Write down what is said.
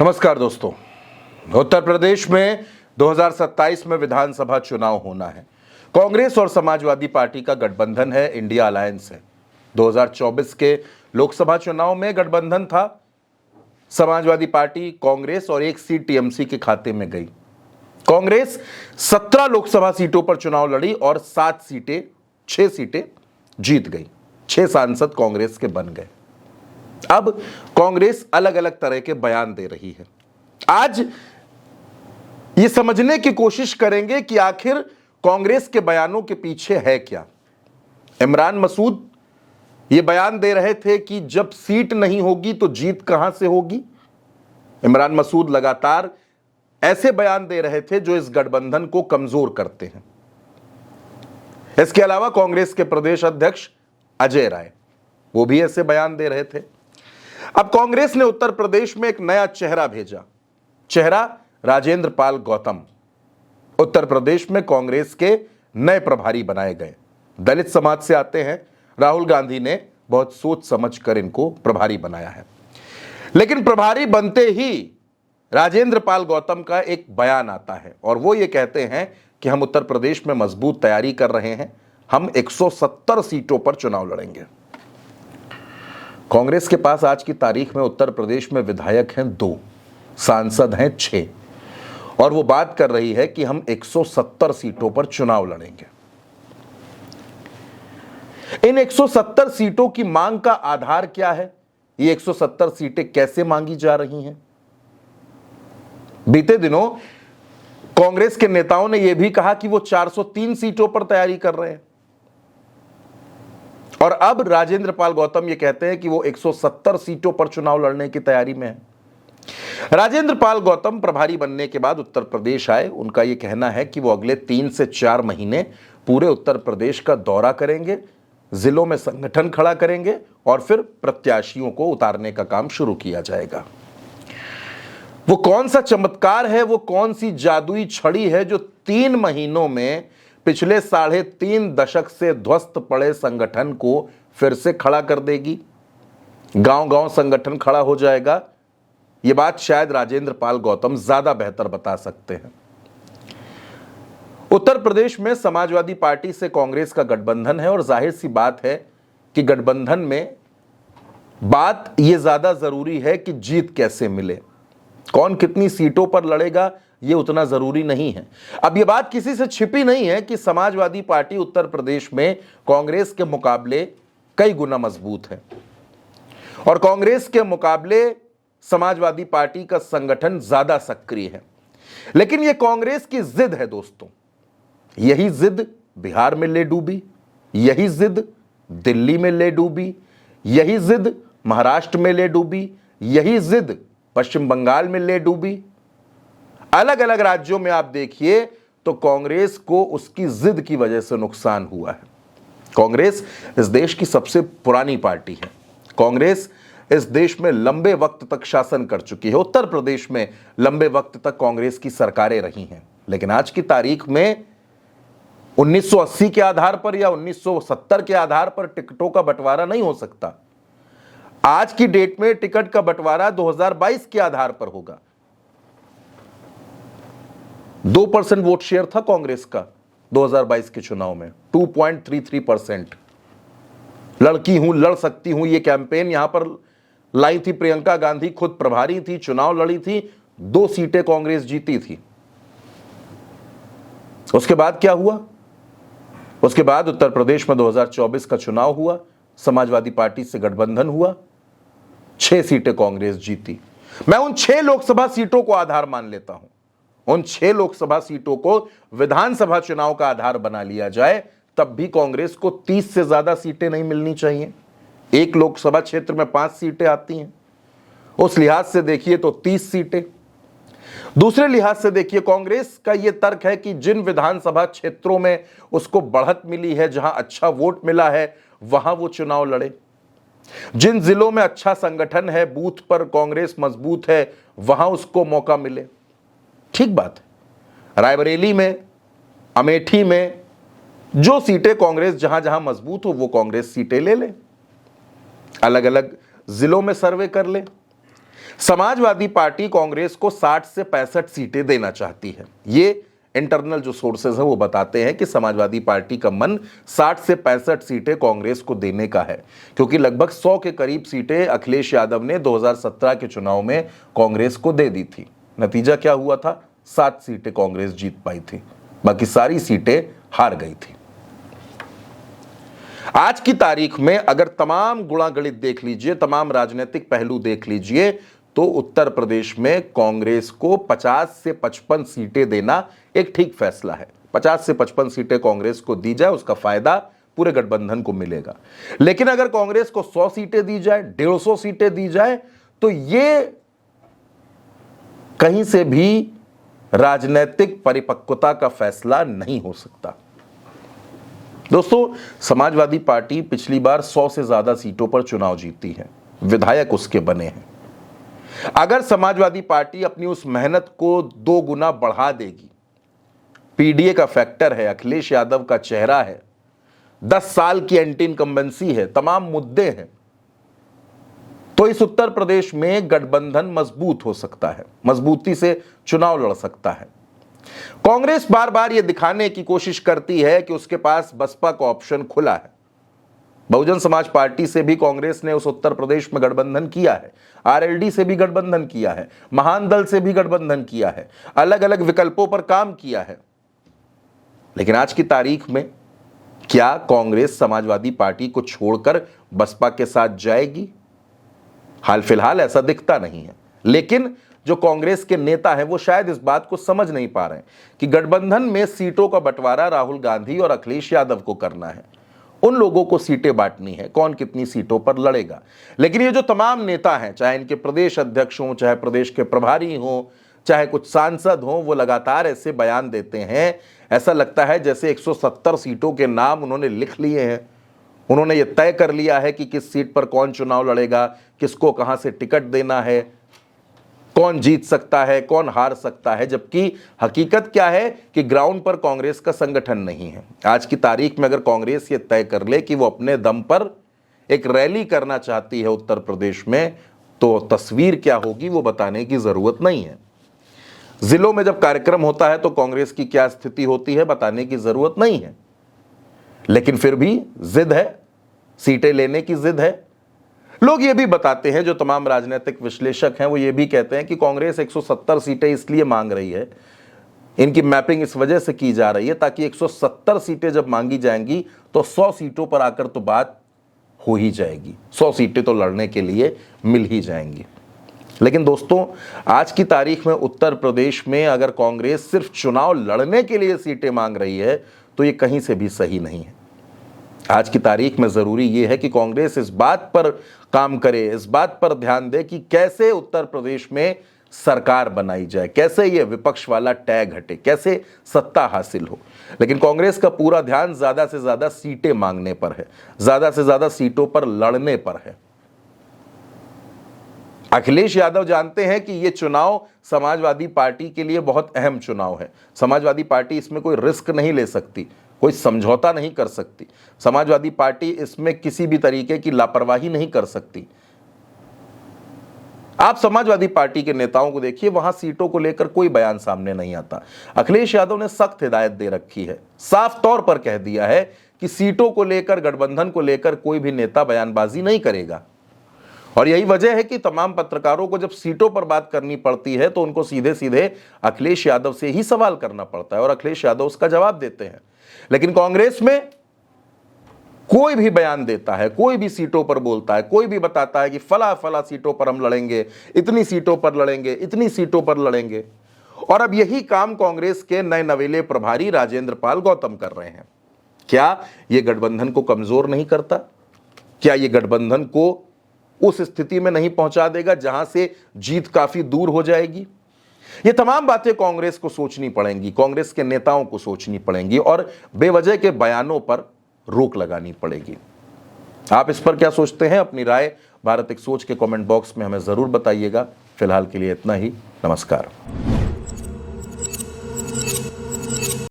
नमस्कार दोस्तों। उत्तर प्रदेश में 2027 में विधानसभा चुनाव होना है। कांग्रेस और समाजवादी पार्टी का गठबंधन है, इंडिया अलायंस है। 2024 के लोकसभा चुनाव में गठबंधन था, समाजवादी पार्टी, कांग्रेस और एक सीट टीएमसी के खाते में गई। कांग्रेस 17 लोकसभा सीटों पर चुनाव लड़ी और 6 सीटें जीत गई। 6 सांसद कांग्रेस के बन गए। अब कांग्रेस अलग अलग तरह के बयान दे रही है। आज ये समझने की कोशिश करेंगे कि आखिर कांग्रेस के बयानों के पीछे है क्या। इमरान मसूद ये बयान दे रहे थे कि जब सीट नहीं होगी तो जीत कहां से होगी। इमरान मसूद लगातार ऐसे बयान दे रहे थे जो इस गठबंधन को कमजोर करते हैं। इसके अलावा कांग्रेस के प्रदेश अध्यक्ष अजय राय, वो भी ऐसे बयान दे रहे थे। अब कांग्रेस ने उत्तर प्रदेश में एक नया चेहरा भेजा, चेहरा राजेंद्र पाल गौतम उत्तर प्रदेश में कांग्रेस के नए प्रभारी बनाए गए। दलित समाज से आते हैं। राहुल गांधी ने बहुत सोच समझ कर इनको प्रभारी बनाया है। लेकिन प्रभारी बनते ही राजेंद्र पाल गौतम का एक बयान आता है और वो ये कहते हैं कि हम उत्तर प्रदेश में मजबूत तैयारी कर रहे हैं, हम 170 सीटों पर चुनाव लड़ेंगे। कांग्रेस के पास आज की तारीख में उत्तर प्रदेश में विधायक हैं 2, सांसद हैं 6 और वो बात कर रही है कि हम 170 सीटों पर चुनाव लड़ेंगे। इन 170 सीटों की मांग का आधार क्या है? ये 170 सीटें कैसे मांगी जा रही हैं? बीते दिनों कांग्रेस के नेताओं ने यह भी कहा कि वो 403 सीटों पर तैयारी कर रहे हैं और अब राजेंद्र पाल गौतम ये कहते हैं कि वो 170 सीटों पर चुनाव लड़ने की तैयारी में है। राजेंद्र पाल गौतम प्रभारी बनने के बाद उत्तर प्रदेश आए। उनका ये कहना है कि वो अगले 3 से 4 महीने पूरे उत्तर प्रदेश का दौरा करेंगे, जिलों में संगठन खड़ा करेंगे और फिर प्रत्याशियों को उतारने का काम शुरू किया जाएगा। वो कौन सा चमत्कार है, वो कौन सी जादुई छड़ी है जो 3 महीनों में पिछले 3.5 दशक से ध्वस्त पड़े संगठन को फिर से खड़ा कर देगी? गांव-गांव संगठन खड़ा हो जाएगा। यह बात शायद राजेंद्र पाल गौतम ज्यादा बेहतर बता सकते हैं। उत्तर प्रदेश में समाजवादी पार्टी से कांग्रेस का गठबंधन है और जाहिर सी बात है कि गठबंधन में बात यह ज्यादा जरूरी है कि जीत कैसे मिले। कौन कितनी सीटों पर लड़ेगा ये उतना जरूरी नहीं है। अब यह बात किसी से छिपी नहीं है कि समाजवादी पार्टी उत्तर प्रदेश में कांग्रेस के मुकाबले कई गुना मजबूत है और कांग्रेस के मुकाबले समाजवादी पार्टी का संगठन ज्यादा सक्रिय है। लेकिन यह कांग्रेस की जिद है दोस्तों। यही जिद बिहार में ले डूबी, यही जिद दिल्ली में ले डूबी, यही जिद महाराष्ट्र में ले डूबी, यही जिद पश्चिम बंगाल में ले डूबी। अलग अलग राज्यों में आप देखिए तो कांग्रेस को उसकी जिद की वजह से नुकसान हुआ है। कांग्रेस इस देश की सबसे पुरानी पार्टी है। कांग्रेस इस देश में लंबे वक्त तक शासन कर चुकी है। उत्तर प्रदेश में लंबे वक्त तक कांग्रेस की सरकारें रही हैं। लेकिन आज की तारीख में 1980 के आधार पर या 1970 के आधार पर टिकटों का बंटवारा नहीं हो सकता। आज की डेट में टिकट का बंटवारा 2022 के आधार पर होगा। 2% वोट शेयर था कांग्रेस का 2022 के चुनाव में, 2.33%। लड़की हूं, लड़ सकती हूं, ये कैंपेन यहां पर लाई थी प्रियंका गांधी, खुद प्रभारी थी, चुनाव लड़ी थी, 2 सीटें कांग्रेस जीती थी। उसके बाद क्या हुआ? उसके बाद उत्तर प्रदेश में 2024 का चुनाव हुआ, समाजवादी पार्टी से गठबंधन हुआ, 6 सीटें कांग्रेस जीती। मैं उन 6 लोकसभा सीटों को आधार मान लेता हूं। उन 6 लोकसभा सीटों को विधानसभा चुनाव का आधार बना लिया जाए तब भी कांग्रेस को 30 से ज्यादा सीटें नहीं मिलनी चाहिए। एक लोकसभा क्षेत्र में 5 सीटें आती हैं। उस लिहाज से देखिए तो 30 सीटें। दूसरे लिहाज से देखिए, कांग्रेस का यह तर्क है कि जिन विधानसभा क्षेत्रों में उसको बढ़त मिली है, जहां अच्छा वोट मिला है, वहां वो चुनाव लड़े। जिन जिलों में अच्छा संगठन है, बूथ पर कांग्रेस मजबूत है, वहां उसको मौका मिले। ठीक बात है। रायबरेली में, अमेठी में जो सीटें कांग्रेस जहां जहां मजबूत हो वो कांग्रेस सीटें ले ले। अलग अलग जिलों में सर्वे कर ले। समाजवादी पार्टी कांग्रेस को 60 से 65 सीटें देना चाहती है। ये इंटरनल जो सोर्सेज है वो बताते हैं कि समाजवादी पार्टी का मन 60 से 65 सीटें कांग्रेस को देने का है, क्योंकि लगभग 100 के करीब सीटें अखिलेश यादव ने 2017 के चुनाव में कांग्रेस को दे दी थी। नतीजा क्या हुआ था? 7 सीटें कांग्रेस जीत पाई थी, बाकी सारी सीटें हार गई थी। आज की तारीख में अगर तमाम गुणागणित देख लीजिए, तमाम राजनीतिक पहलू देख लीजिए, तो उत्तर प्रदेश में कांग्रेस को 50 से 55 सीटें देना एक ठीक फैसला है। 50 से 55 सीटें कांग्रेस को दी जाए, उसका फायदा पूरे गठबंधन को मिलेगा। लेकिन अगर कांग्रेस को 100 सीटें दी जाए, 150 सीटें दी जाए, तो ये कहीं से भी राजनीतिक परिपक्वता का फैसला नहीं हो सकता। दोस्तों, समाजवादी पार्टी पिछली बार 100 से ज्यादा सीटों पर चुनाव जीती है, विधायक उसके बने हैं। अगर समाजवादी पार्टी अपनी उस मेहनत को 2 गुना बढ़ा देगी, पीडीए का फैक्टर है, अखिलेश यादव का चेहरा है, 10 साल की एंटी इनकम्बेंसी है, तमाम मुद्दे हैं, तो इस उत्तर प्रदेश में गठबंधन मजबूत हो सकता है, मजबूती से चुनाव लड़ सकता है। कांग्रेस बार बार यह दिखाने की कोशिश करती है कि उसके पास बसपा का ऑप्शन खुला है। बहुजन समाज पार्टी से भी कांग्रेस ने उस उत्तर प्रदेश में गठबंधन किया है, आरएलडी से भी गठबंधन किया है, महान दल से भी गठबंधन किया है, अलग अलग विकल्पों पर काम किया है। लेकिन आज की तारीख में क्या कांग्रेस समाजवादी पार्टी को छोड़कर बसपा के साथ जाएगी? हाल फिलहाल ऐसा दिखता नहीं है। लेकिन जो कांग्रेस के नेता हैं वो शायद इस बात को समझ नहीं पा रहे हैं कि गठबंधन में सीटों का बंटवारा राहुल गांधी और अखिलेश यादव को करना है। उन लोगों को सीटें बांटनी है, कौन कितनी सीटों पर लड़ेगा। लेकिन ये जो तमाम नेता हैं, चाहे इनके प्रदेश अध्यक्ष हों, चाहे प्रदेश के प्रभारी हों, चाहे कुछ सांसद हों, वो लगातार ऐसे बयान देते हैं, ऐसा लगता है जैसे 170 सीटों के नाम उन्होंने लिख लिए हैं। उन्होंने ये तय कर लिया है कि किस सीट पर कौन चुनाव लड़ेगा, किसको कहां से टिकट देना है, कौन जीत सकता है, कौन हार सकता है। जबकि हकीकत क्या है कि ग्राउंड पर कांग्रेस का संगठन नहीं है। आज की तारीख में अगर कांग्रेस ये तय कर ले कि वो अपने दम पर एक रैली करना चाहती है उत्तर प्रदेश में, तो तस्वीर क्या होगी वो बताने की जरूरत नहीं है। जिलों में जब कार्यक्रम होता है तो कांग्रेस की क्या स्थिति होती है बताने की जरूरत नहीं है। लेकिन फिर भी जिद है, सीटें लेने की जिद है। लोग ये भी बताते हैं, जो तमाम राजनीतिक विश्लेषक हैं वो ये भी कहते हैं कि कांग्रेस 170 सीटें इसलिए मांग रही है, इनकी मैपिंग इस वजह से की जा रही है ताकि 170 सीटें जब मांगी जाएंगी तो 100 सीटों पर आकर तो बात हो ही जाएगी, 100 सीटें तो लड़ने के लिए मिल ही जाएंगी। लेकिन दोस्तों, आज की तारीख में उत्तर प्रदेश में अगर कांग्रेस सिर्फ चुनाव लड़ने के लिए सीटें मांग रही है तो ये कहीं से भी सही नहीं है। आज की तारीख में जरूरी यह है कि कांग्रेस इस बात पर काम करे, इस बात पर ध्यान दे कि कैसे उत्तर प्रदेश में सरकार बनाई जाए, कैसे ये विपक्ष वाला टैग हटे, कैसे सत्ता हासिल हो। लेकिन कांग्रेस का पूरा ध्यान ज्यादा से ज्यादा सीटें मांगने पर है, ज्यादा से ज्यादा सीटों पर लड़ने पर है। अखिलेश यादव जानते हैं कि यह चुनाव समाजवादी पार्टी के लिए बहुत अहम चुनाव है। समाजवादी पार्टी इसमें कोई रिस्क नहीं ले सकती, कोई समझौता नहीं कर सकती। समाजवादी पार्टी इसमें किसी भी तरीके की लापरवाही नहीं कर सकती। आप समाजवादी पार्टी के नेताओं को देखिए, वहां सीटों को लेकर कोई बयान सामने नहीं आता। अखिलेश यादव ने सख्त हिदायत दे रखी है, साफ तौर पर कह दिया है कि सीटों को लेकर, गठबंधन को लेकर कोई भी नेता बयानबाजी नहीं करेगा। और यही वजह है कि तमाम पत्रकारों को जब सीटों पर बात करनी पड़ती है तो उनको सीधे सीधे अखिलेश यादव से ही सवाल करना पड़ता है और अखिलेश यादव उसका जवाब देते हैं। लेकिन कांग्रेस में कोई भी बयान देता है, कोई भी सीटों पर बोलता है, कोई भी बताता है कि फला फला सीटों पर हम लड़ेंगे, इतनी सीटों पर लड़ेंगे, इतनी सीटों पर लड़ेंगे। और अब यही काम कांग्रेस के नए नवेले प्रभारी राजेंद्र पाल गौतम कर रहे हैं। क्या यह गठबंधन को कमजोर नहीं करता? क्या यह गठबंधन को उस स्थिति में नहीं पहुंचा देगा जहां से जीत काफी दूर हो जाएगी? ये तमाम बातें कांग्रेस को सोचनी पड़ेंगी, कांग्रेस के नेताओं को सोचनी पड़ेंगी और बेवजह के बयानों पर रोक लगानी पड़ेगी। आप इस पर क्या सोचते हैं? अपनी राय भारत एक सोच के कमेंट बॉक्स में हमें जरूर बताइएगा। फिलहाल के लिए इतना ही। नमस्कार।